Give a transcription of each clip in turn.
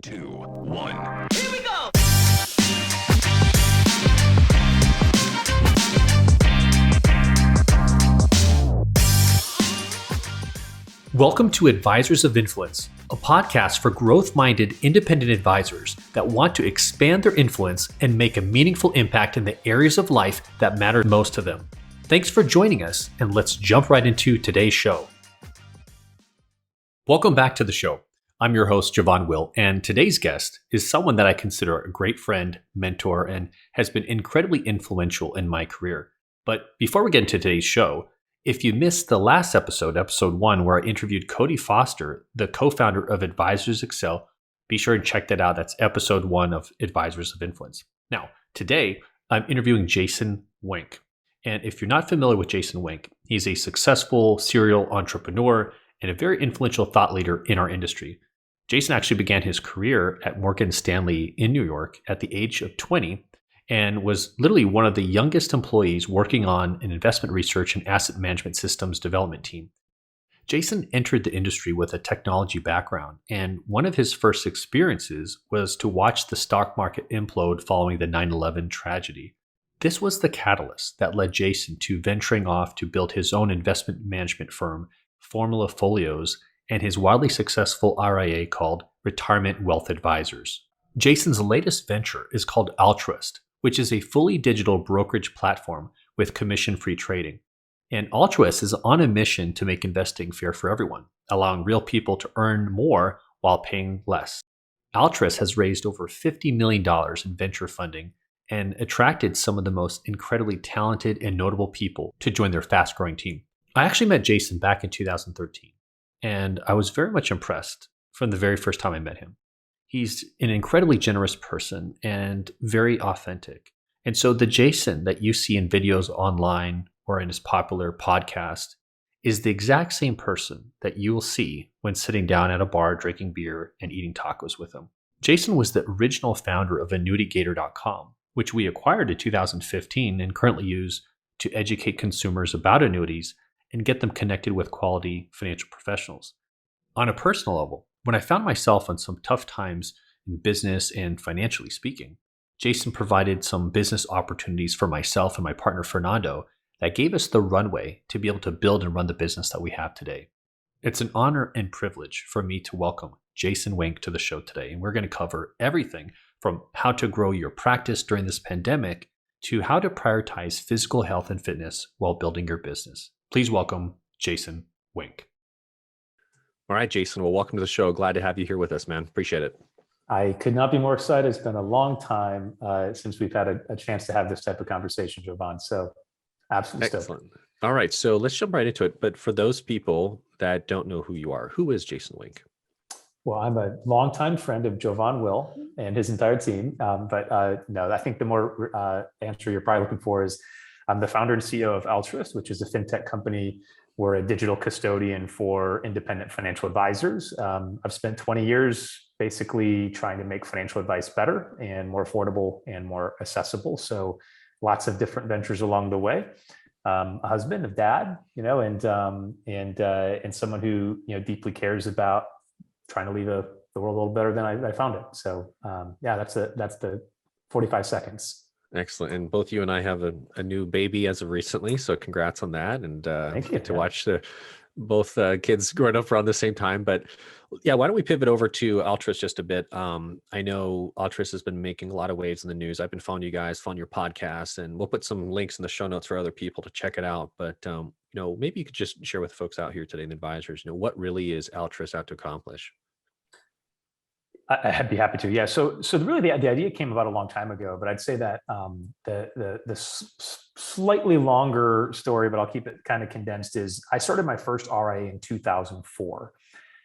2, 1. Here we go! Welcome to Advisors of Influence, a podcast for growth-minded independent advisors that want to expand their influence and make a meaningful impact in the areas of life that matter most to them. Thanks for joining us, and let's jump right into today's show. Welcome back to the show. I'm your host, Jovan, and today's guest is someone that I consider a great friend, mentor, and has been incredibly influential in my career. But before we get into today's show, if you missed the last episode 1, where I interviewed Cody Foster, the co-founder of Advisors Excel, be sure to check that out. That's episode 1 of Advisors of Influence. Now, today, I'm interviewing Jason Wenk. And if you're not familiar with Jason Wenk, he's a successful serial entrepreneur and a very influential thought leader in our industry. Jason actually began his career at Morgan Stanley in New York at the age of 20 and was literally one of the youngest employees working on an investment research and asset management systems development team. Jason entered the industry with a technology background, and one of his first experiences was to watch the stock market implode following the 9/11 tragedy. This was the catalyst that led Jason to venturing off to build his own investment management firm, Formula Folios, and his wildly successful RIA called Retirement Wealth Advisors. Jason's latest venture is called Altruist, which is a fully digital brokerage platform with commission-free trading. And Altruist is on a mission to make investing fair for everyone, allowing real people to earn more while paying less. Altruist has raised over $50 million in venture funding and attracted some of the most incredibly talented and notable people to join their fast-growing team. I actually met Jason back in 2013, and I was very much impressed from the very first time I met him. He's an incredibly generous person and very authentic. And so the Jason that you see in videos online or in his popular podcast is the exact same person that you will see when sitting down at a bar drinking beer and eating tacos with him. Jason was the original founder of AnnuityGator.com, which we acquired in 2015 and currently use to educate consumers about annuities and get them connected with quality financial professionals. On a personal level, when I found myself in some tough times in business and financially speaking, Jason provided some business opportunities for myself and my partner Fernando that gave us the runway to be able to build and run the business that we have today. It's an honor and privilege for me to welcome Jason Wenk to the show today, and we're going to cover everything from how to grow your practice during this pandemic to how to prioritize physical health and fitness while building your business. Please welcome Jason Wenk. All right, Jason. Well, welcome to the show. Glad to have you here with us, man. Appreciate it. I could not be more excited. It's been a long time since we've had a chance to have this type of conversation, Jovan. So absolutely. Excellent. All right. So let's jump right into it. But for those people that don't know who you are, who is Jason Wenk? Well, I'm a longtime friend of Jovan Will and his entire team. No, I think the more answer you're probably looking for is I'm the founder and CEO of Altruist, which is a fintech company. We're a digital custodian for independent financial advisors. I've spent 20 years basically trying to make financial advice better and more affordable and more accessible. So lots of different ventures along the way. A husband, a dad, and someone who deeply cares about trying to leave the world a little better than I found it. So that's the 45 seconds. Excellent. And both you and I have a new baby as of recently. So congrats on that. And Thank you. To watch both kids growing up around the same time. But yeah, why don't we pivot over to Altruist just a bit? I know Altruist has been making a lot of waves in the news. I've been following you guys, following your podcast, and we'll put some links in the show notes for other people to check it out. But maybe you could just share with folks out here today and advisors, what really is Altruist out to accomplish? I'd be happy to. Yeah. So really the idea came about a long time ago, but I'd say that the slightly longer story, but I'll keep it kind of condensed, is I started my first RIA in 2004.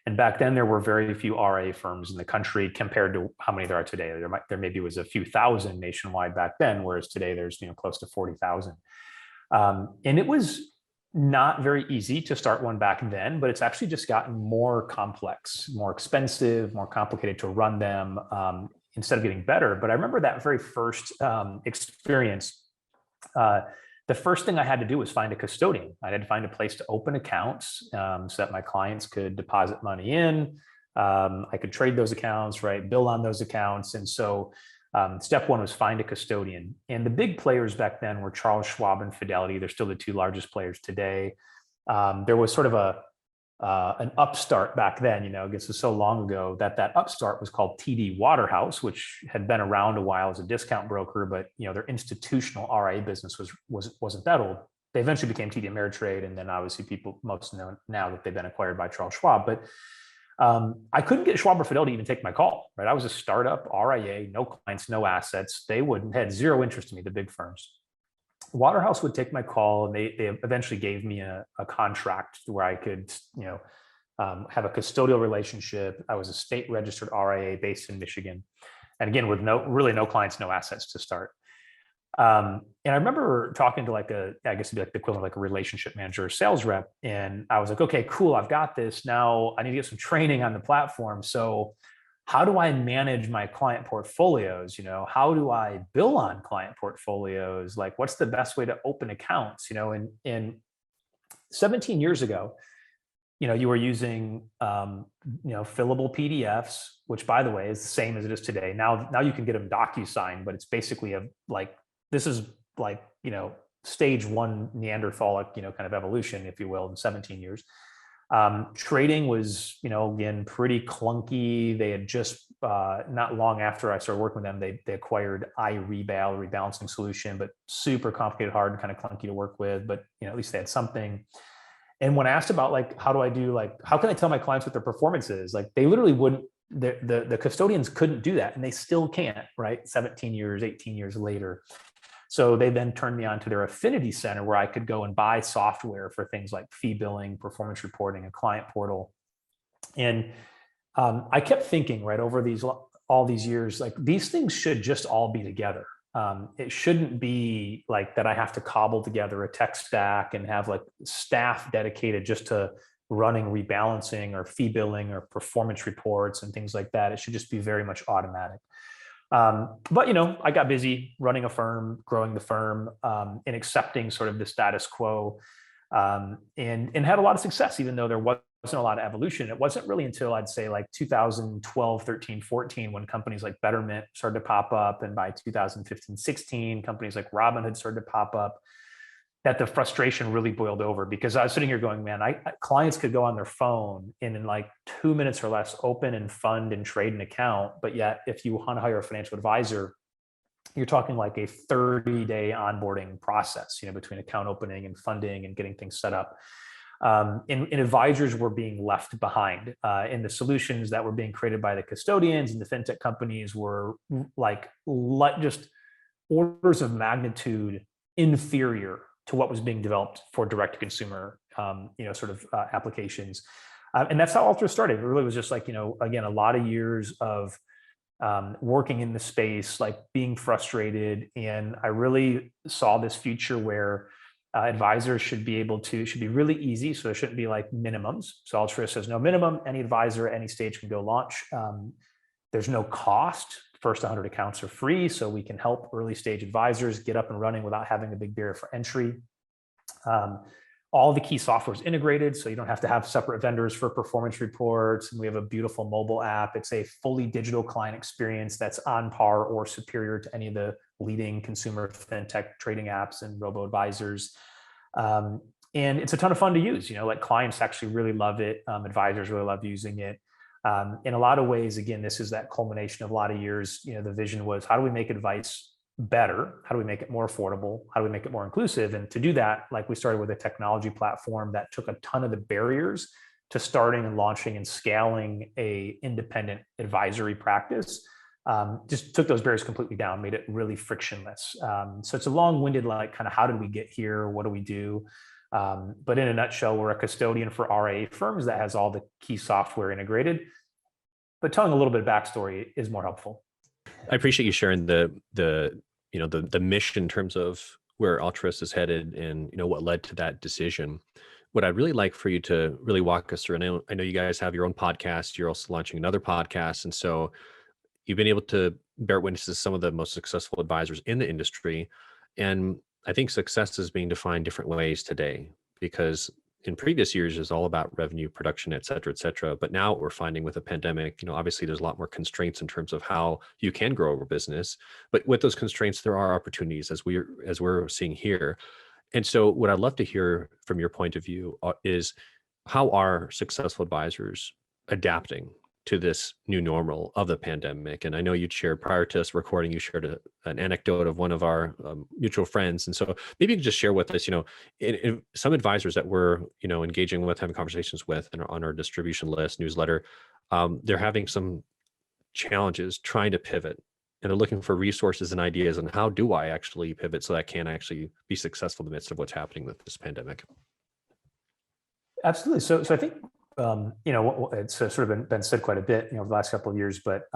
And back then there were very few RIA firms in the country compared to how many there are today. There maybe was a few thousand nationwide back then, whereas today there's close to 40,000. And it was not very easy to start one back then, but it's actually just gotten more complex, more expensive, more complicated to run them instead of getting better. But I remember that very first experience. The first thing I had to do was find a custodian. I had to find a place to open accounts so that my clients could deposit money in. I could trade those accounts, right? Bill on those accounts. And so step one was find a custodian. And the big players back then were Charles Schwab and Fidelity. They're still the two largest players today. There was sort of an upstart back then, this was so long ago that upstart was called TD Waterhouse, which had been around a while as a discount broker, but their institutional RIA business wasn't that old. They eventually became TD Ameritrade, and then obviously people most know now that they've been acquired by Charles Schwab. But I couldn't get Schwab or Fidelity to even take my call, right? I was a startup RIA, no clients, no assets. They had zero interest in me, the big firms. Waterhouse would take my call, and they eventually gave me a contract where I could, have a custodial relationship. I was a state registered RIA based in Michigan, and again with no clients, no assets to start. And I remember talking to I guess it'd be like the equivalent of like a relationship manager or sales rep, and I was like, okay, cool, I've got this. Now I need to get some training on the platform. So how do I manage my client portfolios? How do I bill on client portfolios? Like, what's the best way to open accounts? And 17 years ago, you were using, fillable PDFs, which by the way is the same as it is today. Now you can get them DocuSign, but it's basically this is stage one Neanderthalic, kind of evolution, if you will, in 17 years. Trading was, again, pretty clunky. They had just, not long after I started working with them, they acquired iRebal, rebalancing solution, but super complicated, hard, and kind of clunky to work with. But, at least they had something. And when asked about how can I tell my clients what their performance is? They literally wouldn't, the custodians couldn't do that. And they still can't, right? 17 years, 18 years later. So they then turned me on to their affinity center, where I could go and buy software for things like fee billing, performance reporting, a client portal. And I kept thinking, right, over all these years, these things should just all be together. It shouldn't be that I have to cobble together a tech stack and have staff dedicated just to running rebalancing or fee billing or performance reports and things like that. It should just be very much automatic. But I got busy running a firm, growing the firm, and accepting sort of the status quo, and had a lot of success, even though there wasn't a lot of evolution. It wasn't really until I'd say 2012, 13, 14, when companies like Betterment started to pop up. And by 2015, 16, companies like Robinhood started to pop up, that the frustration really boiled over, because I was sitting here going, man, clients could go on their phone and in 2 minutes or less open and fund and trade an account. But yet, if you want to hire a financial advisor, you're talking a 30-day onboarding process, between account opening and funding and getting things set up. And advisors were being left behind, and the solutions that were being created by the custodians and the fintech companies were just orders of magnitude inferior to what was being developed for direct-to-consumer, applications. And that's how Altra started. It really was just again, a lot of years of working in the space, being frustrated. And I really saw this future where advisors should be really easy. So there shouldn't be minimums. So Altra says no minimum. Any advisor at any stage can go launch. There's no cost. First 100 accounts are free, so we can help early stage advisors get up and running without having a big barrier for entry. All the key software is integrated, so you don't have to have separate vendors for performance reports. And we have a beautiful mobile app. It's a fully digital client experience that's on par or superior to any of the leading consumer fintech trading apps and robo-advisors. And it's a ton of fun to use. Clients actually really love it. Advisors really love using it. In a lot of ways, again, this is that culmination of a lot of years. The vision was, how do we make advice better? How do we make it more affordable? How do we make it more inclusive? And to do that, we started with a technology platform that took a ton of the barriers to starting and launching and scaling a independent advisory practice. Just took those barriers completely down, made it really frictionless. So it's a long-winded, kind of how did we get here? What do we do? But in a nutshell, we're a custodian for RIA firms that has all the key software integrated. But telling a little bit of backstory is more helpful. I appreciate you sharing the mission in terms of where Altruist is headed and what led to that decision. What I'd really like for you to really walk us through, and I know you guys have your own podcast. You're also launching another podcast, and so you've been able to bear witness to some of the most successful advisors in the industry. And I think success is being defined different ways today, because in previous years is all about revenue, production, et cetera, et cetera. But now what we're finding with the pandemic, obviously there's a lot more constraints in terms of how you can grow a business. But with those constraints, there are opportunities as we're seeing here. And so what I'd love to hear from your point of view is how are successful advisors adapting to this new normal of the pandemic? And I know you'd shared prior to us recording, you shared an anecdote of one of our mutual friends. And so maybe you can just share with us, in some advisors that we're, engaging with, having conversations with, and are on our distribution list, newsletter, they're having some challenges trying to pivot. And they're looking for resources and ideas on how do I actually pivot so that I can actually be successful in the midst of what's happening with this pandemic. Absolutely. So I think, it's sort of been said quite a bit, over the last couple of years, but,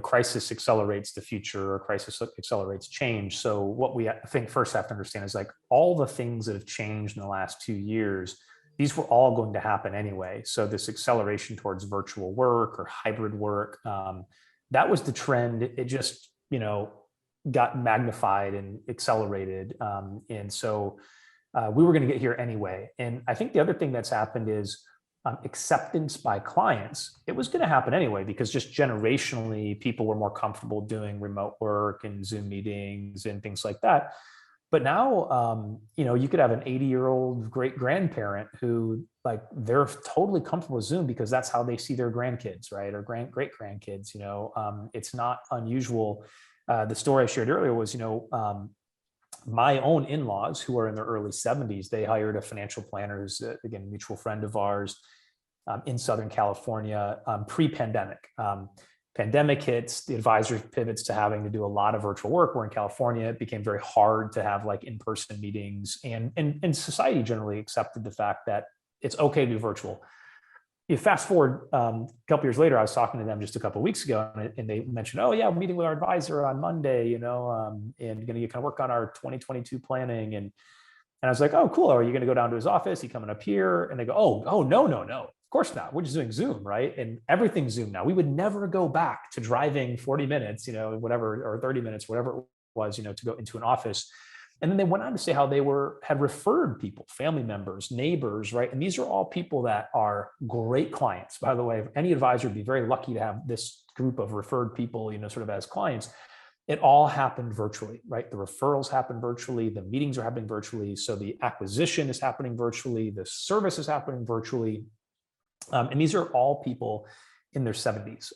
crisis accelerates the future, or crisis accelerates change. So what we, I think, first have to understand is, like, all the things that have changed in the last 2 years, these were all going to happen anyway. So this acceleration towards virtual work or hybrid work, that was the trend. It just, got magnified and accelerated. And so we were going to get here anyway. And I think the other thing that's happened is acceptance by clients. It was going to happen anyway, because just generationally, people were more comfortable doing remote work and Zoom meetings and things like that. But now, you could have an 80-year-old great grandparent who, like, they're totally comfortable with Zoom because that's how they see their grandkids, right? Or great grandkids. It's not unusual. The story I shared earlier was, my own in-laws, who are in their early 70s, they hired a financial planner who's, again, a mutual friend of ours, in Southern California, pre-pandemic. Pandemic hits, the advisor pivots to having to do a lot of virtual work. We're in California. It became very hard to have, like, in-person meetings, and society generally accepted the fact that it's okay to do virtual. You fast forward a couple years later, I was talking to them just a couple of weeks ago, and they mentioned, "Oh yeah, we're meeting with our advisor on Monday, and going to kind of work on our 2022 planning." And I was like, "Oh, cool. Are you going to go down to his office? You coming up here?" And they go, "Oh, no, no, no. Of course not. We're just doing Zoom, right? And everything's Zoom now. We would never go back to driving 40 minutes, whatever, or 30 minutes, whatever it was, to go into an office." And then they went on to say how they had referred people, family members, neighbors, right? And these are all people that are great clients. By the way, any advisor would be very lucky to have this group of referred people, sort of as clients. It all happened virtually, right? The referrals happen virtually, the meetings are happening virtually. So the acquisition is happening virtually, the service is happening virtually. And these are all people in their 70s.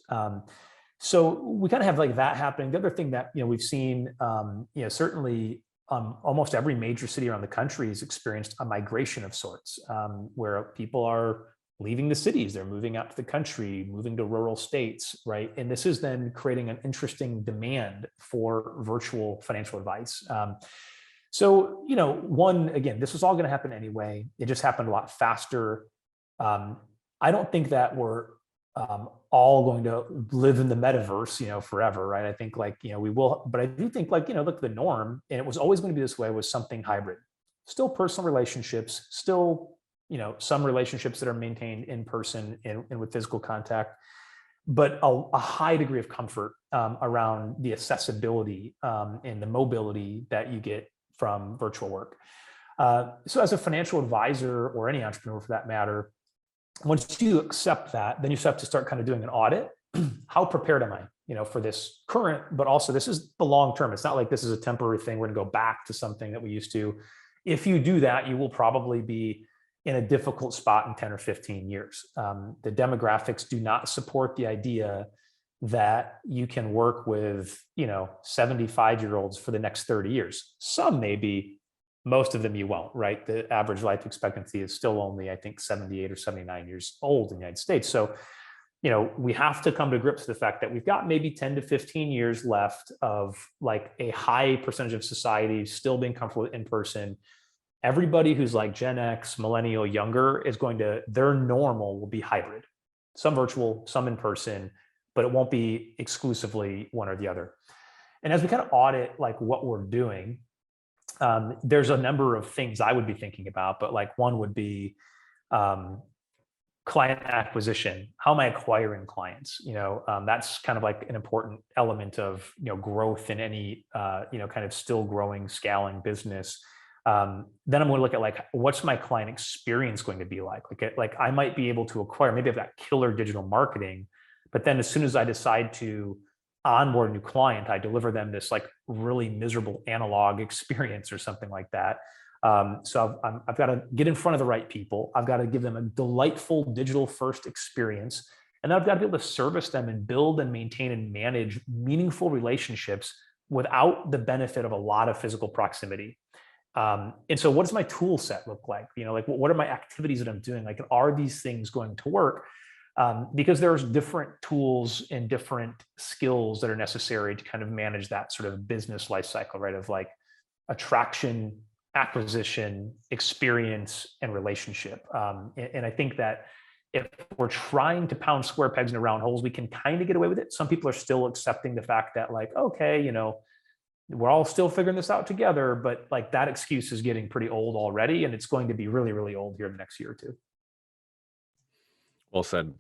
So we kind of have, like, that happening. The other thing that, we've seen, certainly, almost every major city around the country has experienced a migration of sorts, where people are leaving the cities, they're moving out to the country, moving to rural states, right? And this is then creating an interesting demand for virtual financial advice. So, again, this was all going to happen anyway. It just happened a lot faster. I don't think that we're all going to live in the metaverse, forever, right? I think, like, we will, but I do think, like, look, the norm, and it was always going to be this way, was something hybrid. Still personal relationships, still, some relationships that are maintained in person and with physical contact, but a high degree of comfort around the accessibility and the mobility that you get from virtual work. So as a financial advisor, or any entrepreneur for that matter, once you accept that, then you have to start kind of doing an audit. How prepared am I, for this current, but also this is the long term. It's not like this is a temporary thing. We're going to go back to something that we used to. If you do that, you will probably be in a difficult spot in 10 or 15 years. The demographics do not support the idea that you can work with, 75-year-olds for the next 30 years. Some maybe, most of them you won't, right? The average life expectancy is still only, I think, 78 or 79 years old in the United States. So, we have to come to grips with the fact that we've got maybe 10 to 15 years left of, like, a high percentage of society still being comfortable in person. Everybody who's like Gen X, millennial, younger their normal will be hybrid, some virtual, some in person, but it won't be exclusively one or the other. And as we kind of audit, like, what we're doing, there's a number of things I would be thinking about, but, like, one would be client acquisition. How am I acquiring clients? That's kind of like an important element of, growth in any, kind of still growing, scaling business. Then I'm going to look at like, what's my client experience going to be like? Like I might be able to acquire, maybe I've got killer digital marketing, but then as soon as I decide to onboard a new client, I deliver them this like really miserable analog experience or something like that. So I've got to get in front of the right people. I've got to give them a delightful digital first experience. And then I've got to be able to service them and build and maintain and manage meaningful relationships without the benefit of a lot of physical proximity. And so what does my tool set look like? Like what are my activities that I'm doing? Like, are these things going to work? Because there's different tools and different skills that are necessary to kind of manage that sort of business life cycle, right? Of like attraction, acquisition, experience, and relationship. And I think that if we're trying to pound square pegs into round holes, we can kind of get away with it. Some people are still accepting the fact that like, okay, we're all still figuring this out together, but like that excuse is getting pretty old already, and it's going to be really, really old here in the next year or two. Well said.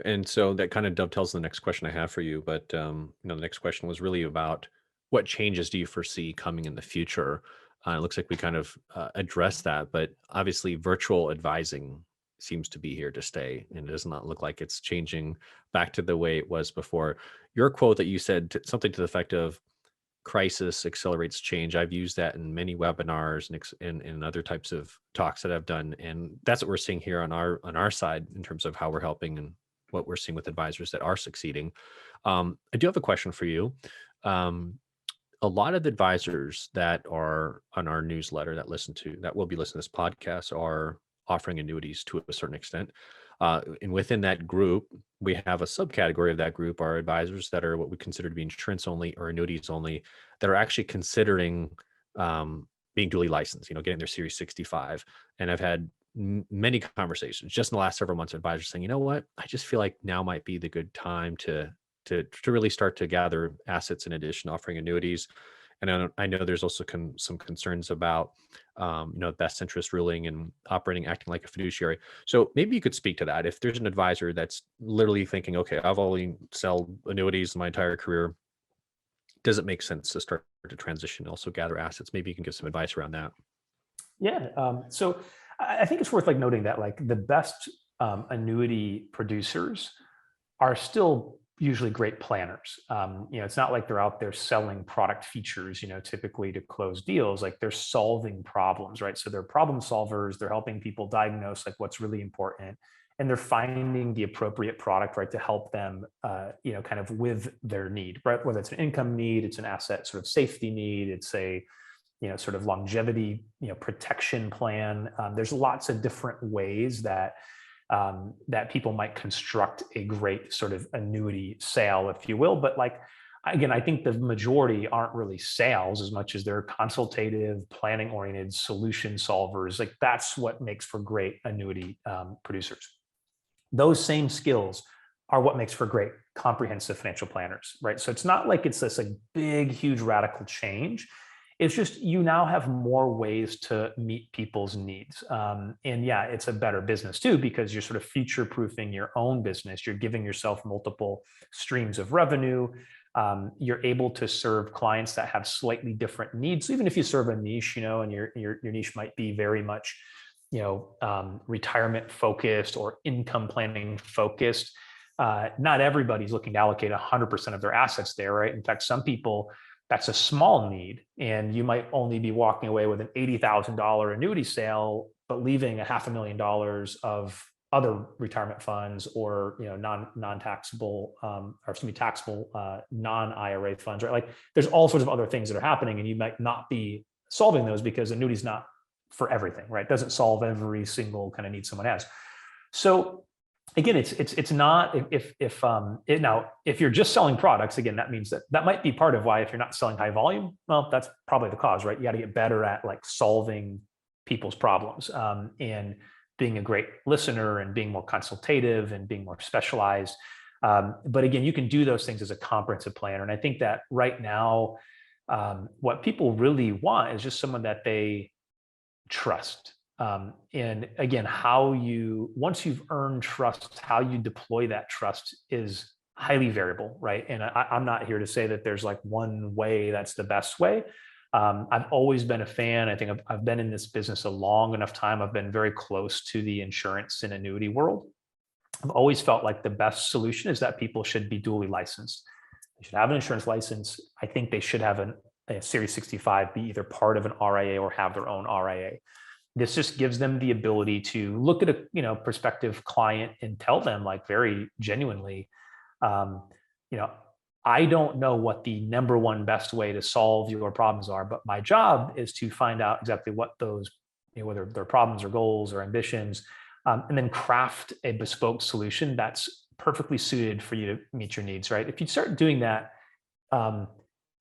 And so that kind of dovetails the next question I have for you. But the next question was really about what changes do you foresee coming in the future? It looks like we kind of addressed that, but obviously virtual advising seems to be here to stay, and it does not look like it's changing back to the way it was before. Your quote that you said something to the effect of crisis accelerates change. I've used that in many webinars and other types of talks that I've done, and that's what we're seeing here on our side in terms of how we're helping and what we're seeing with advisors that are succeeding. I do have a question for you. A lot of advisors that are on our newsletter that will be listening to this podcast are offering annuities to a certain extent. And within that group, we have a subcategory of that group are advisors that are what we consider to be insurance only or annuities only, that are actually considering being duly licensed, getting their Series 65. And I've had many conversations just in the last several months, advisors saying, you know what, I just feel like now might be the good time to really start to gather assets in addition, offering annuities. And I know there's also some concerns about, best interest ruling and acting like a fiduciary. So maybe you could speak to that. If there's an advisor that's literally thinking, okay, I've only sell annuities my entire career, does it make sense to start to transition, also gather assets? Maybe you can give some advice around that. Yeah. So I think it's worth like noting that like the best annuity producers are still usually great planners. It's not like they're out there selling product features, typically to close deals. Like they're solving problems, right? So they're problem solvers. They're helping people diagnose like what's really important, and they're finding the appropriate product, right, to help them, kind of with their need, right? Whether it's an income need, it's an asset sort of safety need, it's a sort of longevity, protection plan. There's lots of different ways that people might construct a great sort of annuity sale, if you will. But like, again, I think the majority aren't really sales as much as they're consultative, planning oriented solution solvers. Like that's what makes for great annuity producers. Those same skills are what makes for great comprehensive financial planners, right? So it's not like it's this like big, huge radical change. It's just you now have more ways to meet people's needs. And yeah, it's a better business too, because you're sort of future proofing your own business. You're giving yourself multiple streams of revenue. You're able to serve clients that have slightly different needs. So even if you serve a niche, and your niche might be very much, retirement focused or income planning focused. Not everybody's looking to allocate 100% of their assets there, right? In fact, some people, that's a small need, and you might only be walking away with an $80,000 annuity sale, but leaving $500,000 of other retirement funds or non-taxable taxable non-IRA funds, right? Like there's all sorts of other things that are happening, and you might not be solving those because annuity is not for everything, right? It doesn't solve every single kind of need someone has. So again, it's not if you're just selling products, again, that means that might be part of why, if you're not selling high volume, well, that's probably the cause, right? You got to get better at like solving people's problems, and being a great listener and being more consultative and being more specialized. But again, you can do those things as a comprehensive planner. And I think that right now, what people really want is just someone that they trust. And again, once you've earned trust, how you deploy that trust is highly variable, right? And I'm not here to say that there's like one way that's the best way. I've always been a fan. I think I've been in this business a long enough time. I've been very close to the insurance and annuity world. I've always felt like the best solution is that people should be duly licensed. They should have an insurance license. I think they should have a Series 65, be either part of an RIA or have their own RIA. This just gives them the ability to look at a prospective client and tell them, like, very genuinely, um, you know, I don't know what the number one best way to solve your problems are, but my job is to find out exactly what those, whether they're problems or goals or ambitions, and then craft a bespoke solution that's perfectly suited for you to meet your needs, right? If you start doing that, um,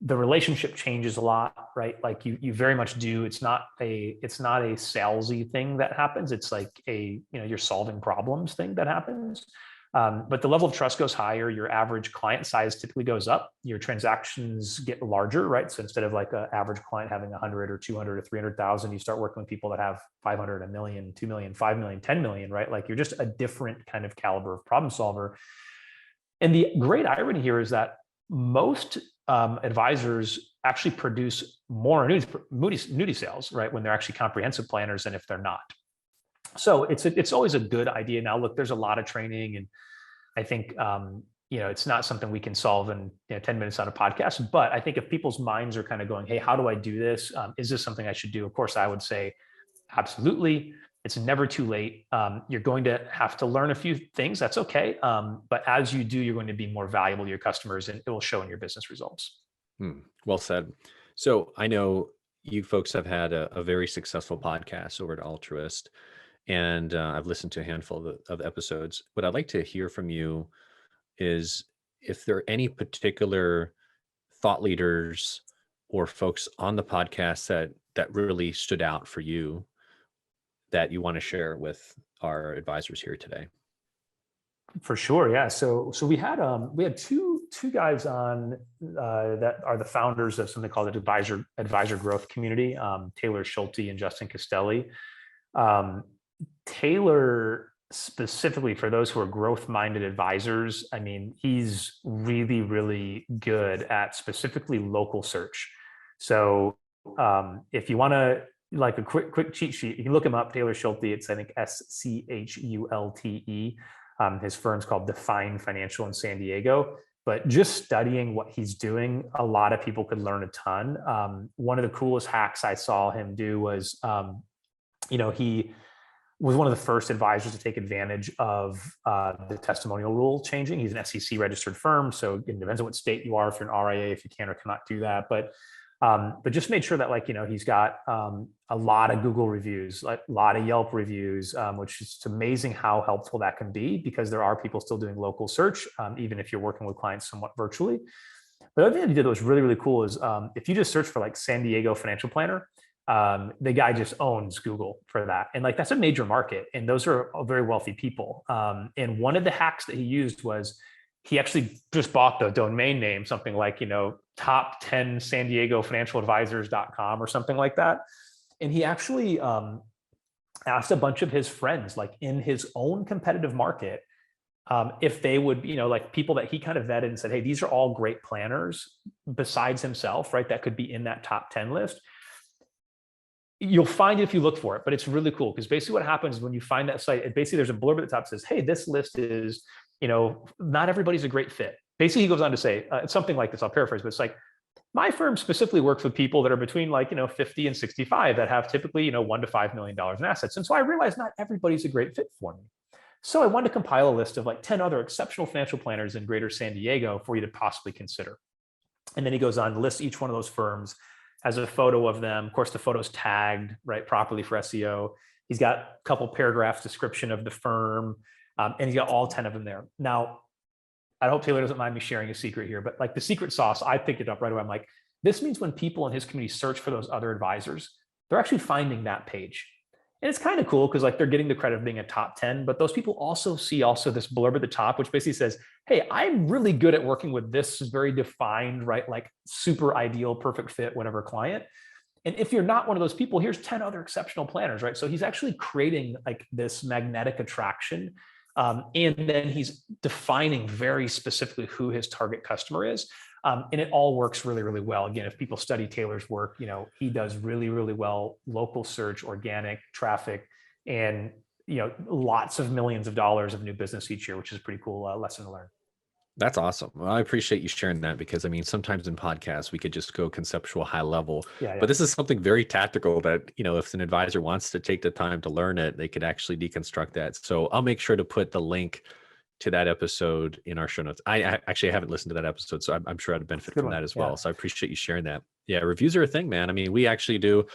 the relationship changes a lot, right? Like you very much do. It's not a salesy thing that happens. It's like you're solving problems thing that happens. But the level of trust goes higher. Your average client size typically goes up. Your transactions get larger, right? So instead of like an average client having 100 or 200 or 300,000, you start working with people that have 500, a million, 2 million, 5 million, 10 million, right? Like you're just a different kind of caliber of problem solver. And the great irony here is that most advisors actually produce more annuity sales, right, when they're actually comprehensive planners than if they're not. So it's always a good idea. Now, look, there's a lot of training, and I think it's not something we can solve in 10 minutes on a podcast. But I think if people's minds are kind of going, hey, how do I do this? Is this something I should do? Of course, I would say absolutely. It's never too late. You're going to have to learn a few things. That's okay. But as you do, you're going to be more valuable to your customers, and it will show in your business results. Well said. So I know you folks have had a very successful podcast over at Altruist, and I've listened to a handful of episodes. What I'd like to hear from you is if there are any particular thought leaders or folks on the podcast that really stood out for you that you want to share with our advisors here today. For sure, yeah. So we had two guys on that are the founders of something called the advisor growth community. Taylor Schulte and Justin Castelli. Taylor, specifically for those who are growth minded advisors, I mean, he's really, really good at specifically local search. So if you want to, like, a quick cheat sheet, you can look him up, Taylor Schulte. It's, I think, SCHULTE. His firm's called Define Financial in San Diego. But just studying what he's doing, a lot of people could learn a ton. One of the coolest hacks I saw him do was, he was one of the first advisors to take advantage of the testimonial rule changing. He's an SEC registered firm, so it depends on what state you are, if you're an RIA, if you can or cannot do that. But just made sure that, he's got a lot of Google reviews, like a lot of Yelp reviews, which is amazing how helpful that can be, because there are people still doing local search, even if you're working with clients somewhat virtually. But the other thing he did that was really, really cool is if you just search for like San Diego financial planner, the guy just owns Google for that. And like, that's a major market, and those are very wealthy people. And one of the hacks that he used was he actually just bought the domain name, something like, top 10 San Diego financial advisors.com or something like that. And he actually asked a bunch of his friends, like in his own competitive market, if they would, like people that he kind of vetted and said, hey, these are all great planners besides himself, right? That could be in that top 10 list. You'll find it if you look for it, but it's really cool, because basically what happens when you find that site, basically there's a blurb at the top that says, hey, this list is, not everybody's a great fit. Basically, he goes on to say, it's something like this, I'll paraphrase, but it's like, my firm specifically works with people that are between 50 and 65 that have typically, $1 to $5 million in assets. And so I realized not everybody's a great fit for me. So I wanted to compile a list of like 10 other exceptional financial planners in greater San Diego for you to possibly consider. And then he goes on to list each one of those firms, has a photo of them. Of course, the photo's tagged, right, properly for SEO. He's got a couple paragraphs description of the firm, and he's got all 10 of them there. Now, I hope Taylor doesn't mind me sharing a secret here, but like the secret sauce, I picked it up right away. I'm like, this means when people in his community search for those other advisors, they're actually finding that page. And it's kind of cool because like they're getting the credit of being a top 10, but those people also see this blurb at the top, which basically says, hey, I'm really good at working with this very defined, right? Like super ideal, perfect fit, whatever client. And if you're not one of those people, here's 10 other exceptional planners, right? So he's actually creating like this magnetic attraction And then he's defining very specifically who his target customer is. And it all works really, really well. Again, if people study Taylor's work, he does really, really well, local search, organic traffic, and, lots of millions of dollars of new business each year, which is a pretty cool lesson to learn. That's awesome. Well, I appreciate you sharing that, because I mean, sometimes in podcasts we could just go conceptual, high level, Yeah. but this is something very tactical that, if an advisor wants to take the time to learn it, they could actually deconstruct that. So I'll make sure to put the link to that episode in our show notes. I actually haven't listened to that episode, so I'm sure I'd benefit from that as well. So I appreciate you sharing that. Yeah, reviews are a thing, man. I mean, we actually do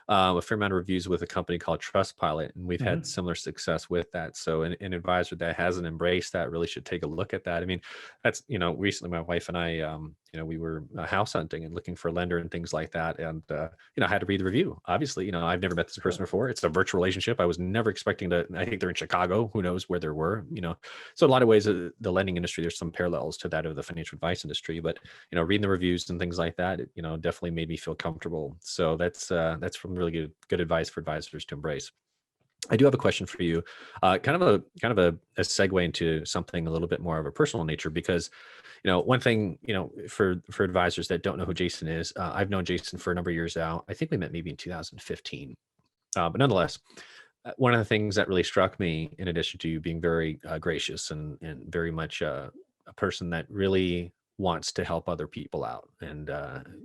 a fair amount of reviews with a company called Trustpilot, and we've had similar success with that. So an advisor that hasn't embraced that really should take a look at that. I mean, that's, recently my wife and I, we were house hunting and looking for a lender and things like that. And, I had to read the review. Obviously, I've never met this person before. It's a virtual relationship. I was never expecting to, I think they're in Chicago. Who knows where they were, So a lot of ways, the lending industry, there's some parallels to that of the financial advice industry, but, reading the reviews and things like that, it, definitely made me feel comfortable. So that's from really good advice for advisors to embrace. I do have a question for you, kind of a segue into something a little bit more of a personal nature, because, one thing, for advisors that don't know who Jason is, I've known Jason for a number of years now. I think we met maybe in 2015, but nonetheless, one of the things that really struck me, in addition to you being very gracious and very much a person that really wants to help other people out, and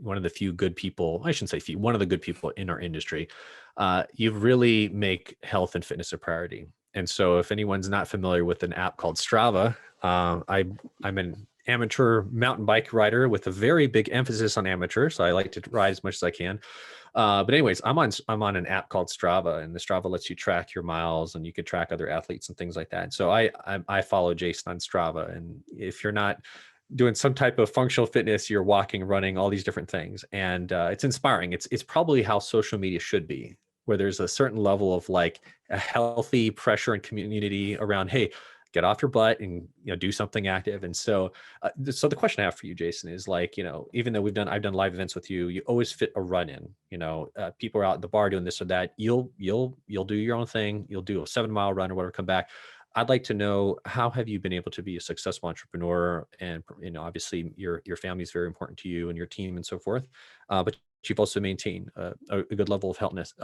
one of the few good people, I shouldn't say few, one of the good people in our industry, you really make health and fitness a priority. And so if anyone's not familiar with an app called Strava, I'm an amateur mountain bike rider with a very big emphasis on amateur. So I like to ride as much as I can. But anyways, I'm on an app called Strava, and the Strava lets you track your miles, and you can track other athletes and things like that. So I follow Jason on Strava, and if you're not doing some type of functional fitness, you're walking, running, all these different things, and it's inspiring. It's probably how social media should be, where there's a certain level of like a healthy pressure and community around, hey, get off your butt and do something active. And so so the question I have for you, Jason, is like, even though I've done live events with you, you always fit a run in. People are out at the bar doing this or that, you'll do your own thing, you'll do a 7-mile run or whatever, come back. I'd like to know, how have you been able to be a successful entrepreneur? And obviously your family is very important to you and your team and so forth, but you've also maintained a good level of healthness,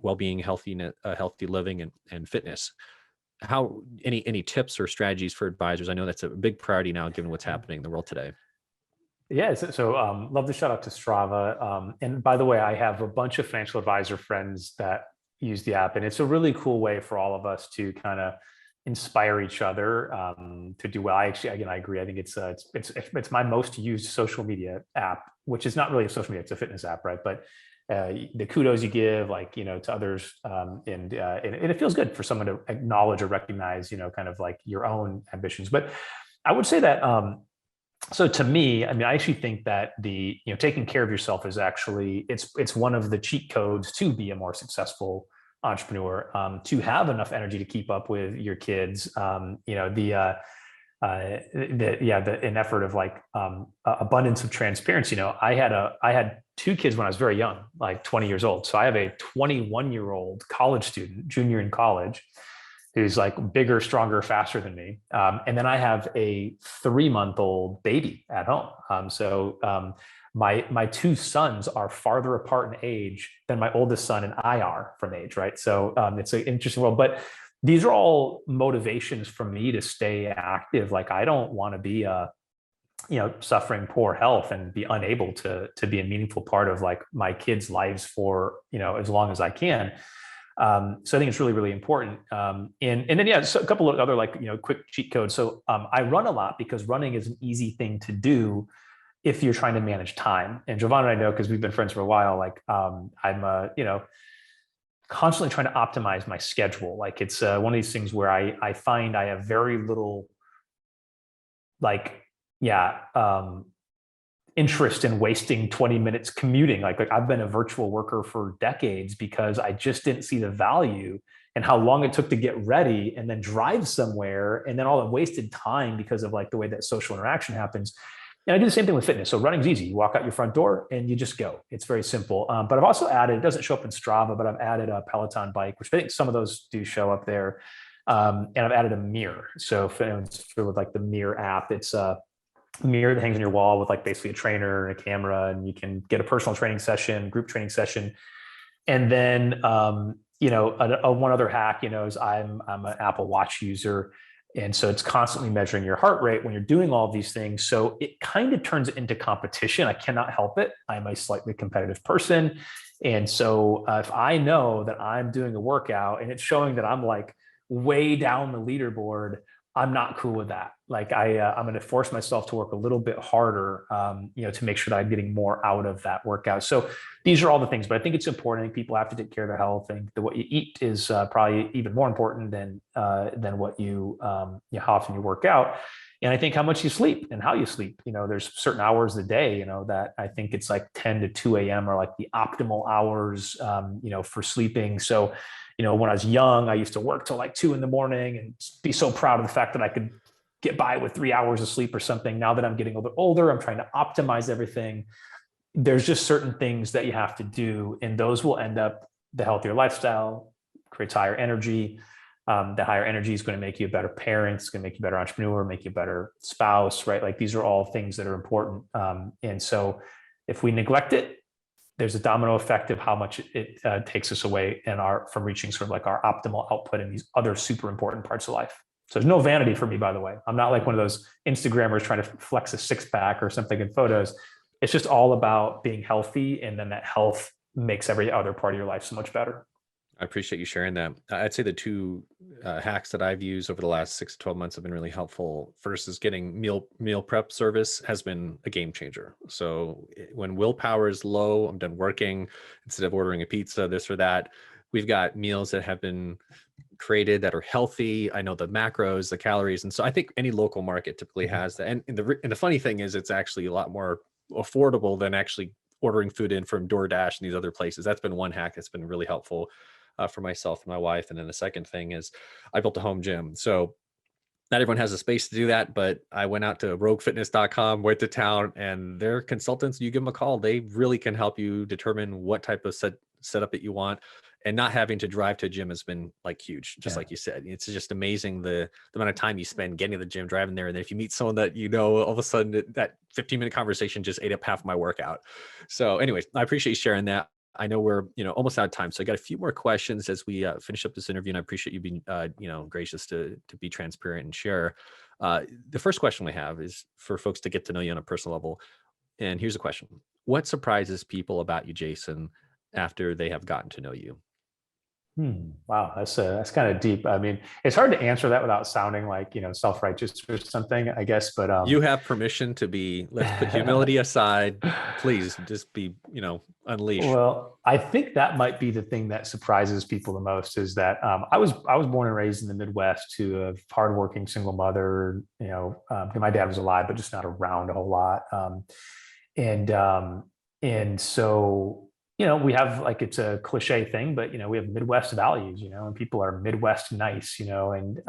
well-being, healthy living and fitness. How any tips or strategies for advisors? I know that's a big priority now, given what's happening in the world today. Yeah, so love to shout out to Strava. And by the way, I have a bunch of financial advisor friends that use the app, and it's a really cool way for all of us to kind of inspire each other to do well. I agree. I think it's my most used social media app, which is not really a social media; it's a fitness app, right? But the kudos you give, to others, and it feels good for someone to acknowledge or recognize, kind of like your own ambitions. But I would say that. So to me, I mean, I actually think that taking care of yourself is actually it's one of the cheat codes to be a more successful entrepreneur, to have enough energy to keep up with your kids, an effort of abundance of transparency. I had 2 kids when I was very young, like 20 years old. So I have a 21-year-old college student, junior in college, who's like bigger, stronger, faster than me. And then I have a 3-month-old baby at home. My 2 sons are farther apart in age than my oldest son and I are from age, right? So it's an interesting world, but these are all motivations for me to stay active. Like, I don't want to be suffering poor health and be unable to be a meaningful part of like my kids' lives for, as long as I can. So I think it's really, really important. And then, so a couple of other quick cheat codes. So I run a lot because running is an easy thing to do if you're trying to manage time. And Jovan and I know, because we've been friends for a while, I'm constantly trying to optimize my schedule. Like, it's one of these things where I find I have very little interest in wasting 20 minutes commuting. Like I've been a virtual worker for decades because I just didn't see the value and how long it took to get ready and then drive somewhere, and then all the wasted time because of the way that social interaction happens. And I do the same thing with fitness. So running's easy. You walk out your front door and you just go. It's very simple. But I've also added, it doesn't show up in Strava, but I've added a Peloton bike, which I think some of those do show up there. And I've added a mirror. So if anyone's familiar with like the Mirror app, it's a mirror that hangs on your wall with like basically a trainer and a camera, and you can get a personal training session, group training session. And then, one other hack, is I'm an Apple Watch user. And so it's constantly measuring your heart rate when you're doing all these things. So it kind of turns it into competition. I cannot help it. I'm a slightly competitive person. And so if I know that I'm doing a workout and it's showing that I'm like way down the leaderboard, I'm not cool with that. Like I'm going to force myself to work a little bit harder, to make sure that I'm getting more out of that workout. So these are all the things, but I think it's important. I think people have to take care of their health. I think that what you eat is probably even more important than what how often you work out. And I think how much you sleep and how you sleep. There's certain hours of the day, that I think it's like 10 to 2 a.m. are like the optimal hours, for sleeping. So when I was young, I used to work till like 2 a.m. and be so proud of the fact that I could get by with 3 hours of sleep or something. Now that I'm getting a little bit older, I'm trying to optimize everything. There's just certain things that you have to do, and those will end up the healthier lifestyle, creates higher energy. The higher energy is going to make you a better parent. It's going to make you a better entrepreneur, make you a better spouse, right? Like these are all things that are important. And so if we neglect it, there's a domino effect of how much it takes us away from reaching sort of like our optimal output in these other super important parts of life. So there's no vanity for me, by the way. I'm not like one of those Instagrammers trying to flex a six pack or something in photos. It's just all about being healthy. And then that health makes every other part of your life so much better. I appreciate you sharing that. I'd say the two hacks that I've used over the last 6 to 12 months have been really helpful. First is getting meal prep service has been a game changer. So when willpower is low, I'm done working, instead of ordering a pizza, this or that, we've got meals that have been created that are healthy. I know the macros, the calories. And so I think any local market typically has that. And the funny thing is it's actually a lot more affordable than actually ordering food in from DoorDash and these other places. That's been one hack that's been really helpful for myself and my wife. And then the second thing is I built a home gym. So not everyone has a space to do that, but I went out to roguefitness.com, went to town, and their consultants, you give them a call. They really can help you determine what type of setup that you want. And not having to drive to a gym has been like huge, just like you said. It's just amazing the amount of time you spend getting to the gym, driving there. And then if you meet someone that all of a sudden that 15-minute conversation just ate up half my workout. So anyways, I appreciate you sharing that. I know we're almost out of time, so I got a few more questions as we finish up this interview, and I appreciate you being gracious to be transparent and share. The first question we have is for folks to get to know you on a personal level, and here's a question: what surprises people about you, Jason, after they have gotten to know you? Wow, that's kind of deep. I mean, it's hard to answer that without sounding like self-righteous or something, I guess. But you have permission to be. Let's put humility aside. Please, just be unleash. Well, I think that might be the thing that surprises people the most is that I was born and raised in the Midwest to a hardworking single mother. My dad was alive, but just not around a whole lot. And so. We have it's a cliche thing, but we have Midwest values, and people are Midwest nice, and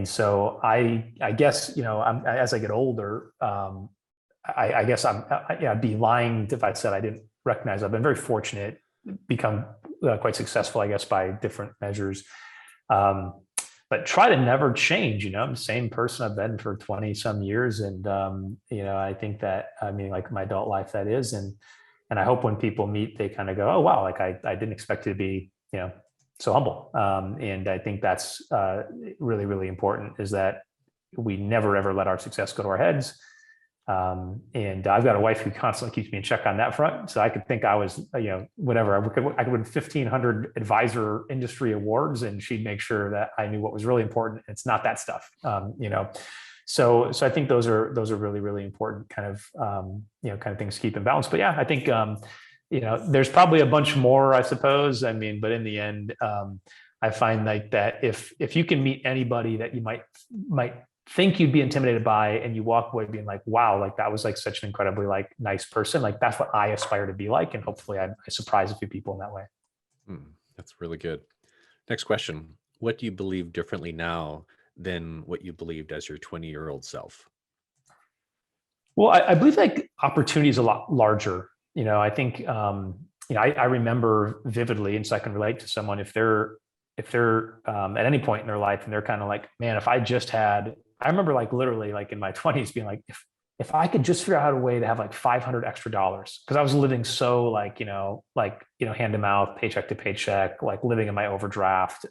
so I guess as I get older, I guess I'd be lying if I said I didn't recognize. I've been very fortunate, become quite successful, I guess, by different measures, but try to never change. I'm the same person I've been for 20 some years, and I think that like my adult life that is, and I hope when people meet, they kind of go, oh, wow, like I didn't expect it to be, so humble. And I think that's really, really important is that we never, ever let our success go to our heads. And I've got a wife who constantly keeps me in check on that front. So I could think I was, whatever, I could win 1,500 advisor industry awards, and she'd make sure that I knew what was really important. It's not that stuff, So I think those are really, really important kind of things to keep in balance. But yeah, I think, there's probably a bunch more, I suppose. But in the end, I find like that if you can meet anybody that you might think you'd be intimidated by, and you walk away being like, wow, like that was like such an incredibly like nice person. Like that's what I aspire to be like. And hopefully I surprise a few people in that way. That's really good. Next question. What do you believe differently now than what you believed as your 20-year-old self? Well, I believe like opportunity is a lot larger. I think, I remember vividly, and so I can relate to someone if they're if they're at any point in their life and they're kind of like, man, if I just had, I remember like literally like in my 20s being like, if I could just figure out a way to have like 500 extra dollars, because I was living so like, hand to mouth, paycheck to paycheck, like living in my overdraft.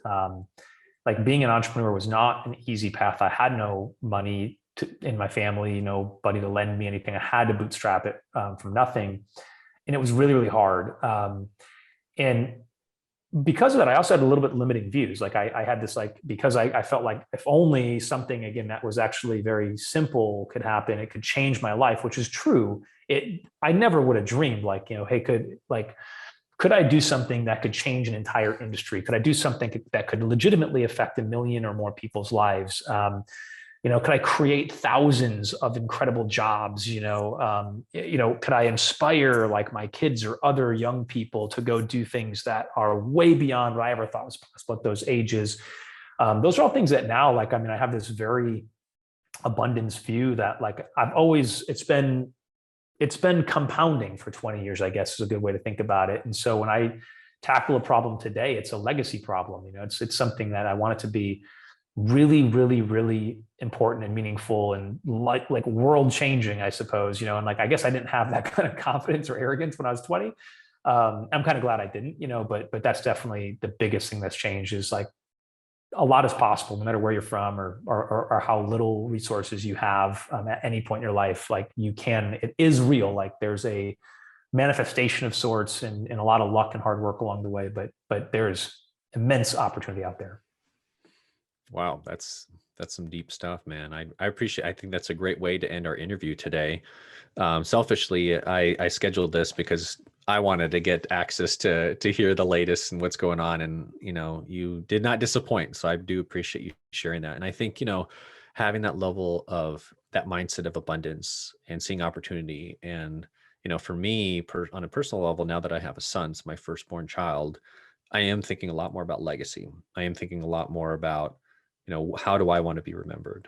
Like being an entrepreneur was not an easy path. I had no money in my family, nobody to lend me anything. I had to bootstrap it from nothing. And it was really, really hard. And because of that, I also had a little bit limiting views. Like I had this, like, because I felt like if only something, again, that was actually very simple could happen, it could change my life, which is true. I never would have dreamed like, hey, could I do something that could change an entire industry? Could I do something that could legitimately affect 1 million or more people's lives? Could I create thousands of incredible jobs? Could I inspire like my kids or other young people to go do things that are way beyond what I ever thought was possible at those ages? Those are all things that now, like, I have this very abundance view that like it's been compounding for 20 years, I guess is a good way to think about it. And so when I tackle a problem today, it's a legacy problem. It's something that I want it to be really, really, really important and meaningful and like world changing, I suppose, and like, I guess I didn't have that kind of confidence or arrogance when I was 20. I'm kind of glad I didn't, but that's definitely the biggest thing that's changed is like a lot is possible no matter where you're from or how little resources you have at any point in your life. Like it is real. Like there's a manifestation of sorts and a lot of luck and hard work along the way, but there's immense opportunity out there. Wow, that's some deep stuff, man. I appreciate. I think that's a great way to end our interview today. Selfishly, I scheduled this because I wanted to get access to hear the latest and what's going on, and you did not disappoint. So I do appreciate you sharing that. And I think having that level of that mindset of abundance and seeing opportunity, and for me, on a personal level, now that I have a son, it's my firstborn child, I am thinking a lot more about legacy. I am thinking a lot more about how do I want to be remembered?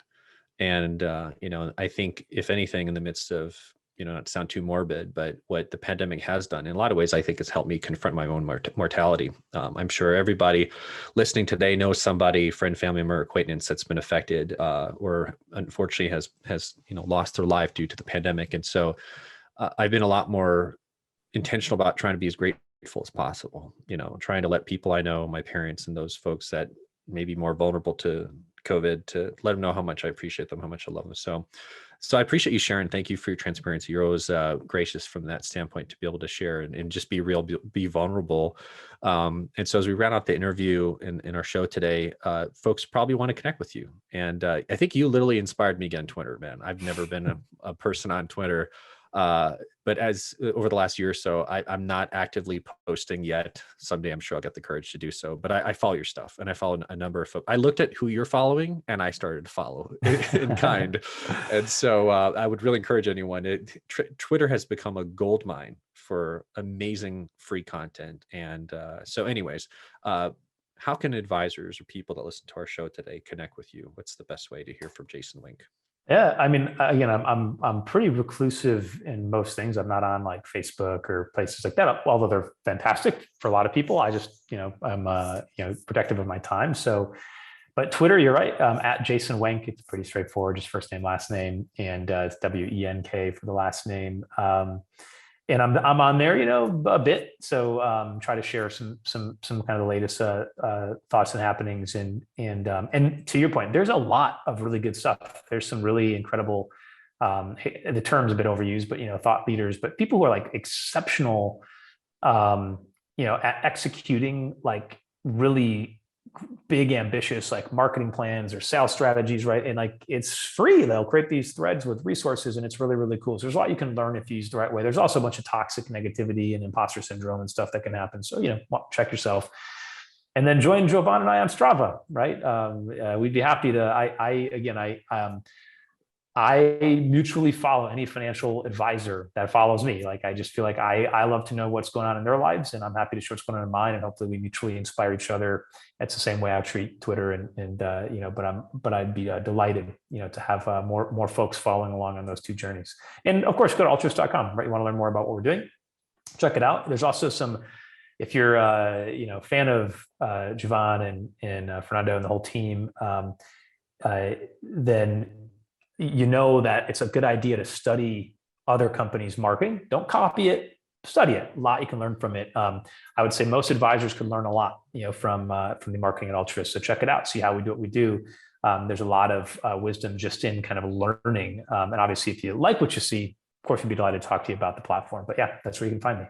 And, I think if anything in the midst of, not to sound too morbid, but what the pandemic has done in a lot of ways, I think it's helped me confront my own mortality. I'm sure everybody listening today knows somebody, friend, family member, acquaintance that's been affected or unfortunately has lost their life due to the pandemic. And so I've been a lot more intentional about trying to be as grateful as possible, trying to let people I know, my parents and those folks that may be more vulnerable to COVID, to let them know how much I appreciate them, how much I love them. So I appreciate you sharing. Thank you for your transparency. You're always gracious from that standpoint to be able to share and just be real, be vulnerable. And so as we round out the interview in our show today, folks probably want to connect with you. And I think you literally inspired me again on Twitter, man. I've never been a person on Twitter. But as over the last year or so, I'm not actively posting yet. Someday I'm sure I'll get the courage to do so. But I follow your stuff, and I follow a number of folks. I looked at who you're following, and I started to follow in kind. And so I would really encourage anyone. Twitter has become a gold mine for amazing free content. And so, anyways, how can advisors or people that listen to our show today connect with you? What's the best way to hear from Jason Wenk? Yeah, again, I'm pretty reclusive in most things. I'm not on like Facebook or places like that, although they're fantastic for a lot of people. I just, I'm protective of my time. So, but Twitter, you're right. At Jason Wenk, it's pretty straightforward, just first name, last name, and it's WENK for the last name. And I'm on there, a bit. So try to share some kind of the latest thoughts and happenings. And to your point, there's a lot of really good stuff. There's some really incredible. The term's a bit overused, but thought leaders, but people who are like exceptional, at executing like really big, ambitious like marketing plans or sales strategies, right? And like it's free. They'll create these threads with resources, and it's really, really cool. So there's a lot you can learn if you use the right way. There's also a bunch of toxic negativity and imposter syndrome and stuff that can happen. So check yourself. And then join Jovan and I on Strava, right? We'd be happy to. I mutually follow any financial advisor that follows me. Like, I just feel like I love to know what's going on in their lives, and I'm happy to share what's going on in mine. And hopefully we mutually inspire each other. It's the same way I treat Twitter but I'd be delighted, to have more folks following along on those two journeys. And of course, go to altruist.com, right? You want to learn more about what we're doing, check it out. There's also some if you're a fan of Jovan and Fernando and the whole team, then you know that it's a good idea to study other companies' marketing. Don't copy it, study it. A lot you can learn from it. I would say most advisors can learn a lot, from the marketing at Altruist. So check it out. See how we do what we do. There's a lot of wisdom just in kind of learning. And obviously, if you like what you see, of course, we'd be delighted to talk to you about the platform. But yeah, that's where you can find me.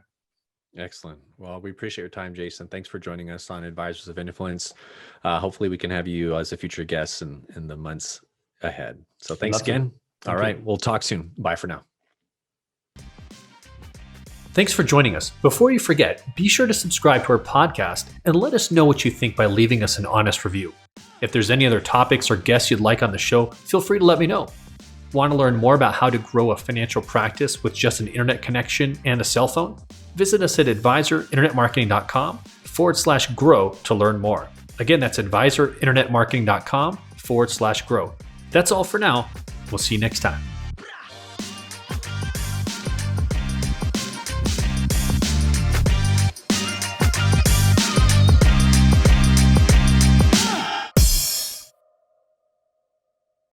Excellent. Well, we appreciate your time, Jason. Thanks for joining us on Advisors of Influence. Hopefully we can have you as a future guest in the months ahead. So thanks again. All right. We'll talk soon. Bye for now. Thanks for joining us. Before you forget, be sure to subscribe to our podcast and let us know what you think by leaving us an honest review. If there's any other topics or guests you'd like on the show, feel free to let me know. Want to learn more about how to grow a financial practice with just an internet connection and a cell phone? Visit us at advisorinternetmarketing.com/grow to learn more. Again, that's advisorinternetmarketing.com/grow. That's all for now. We'll see you next time.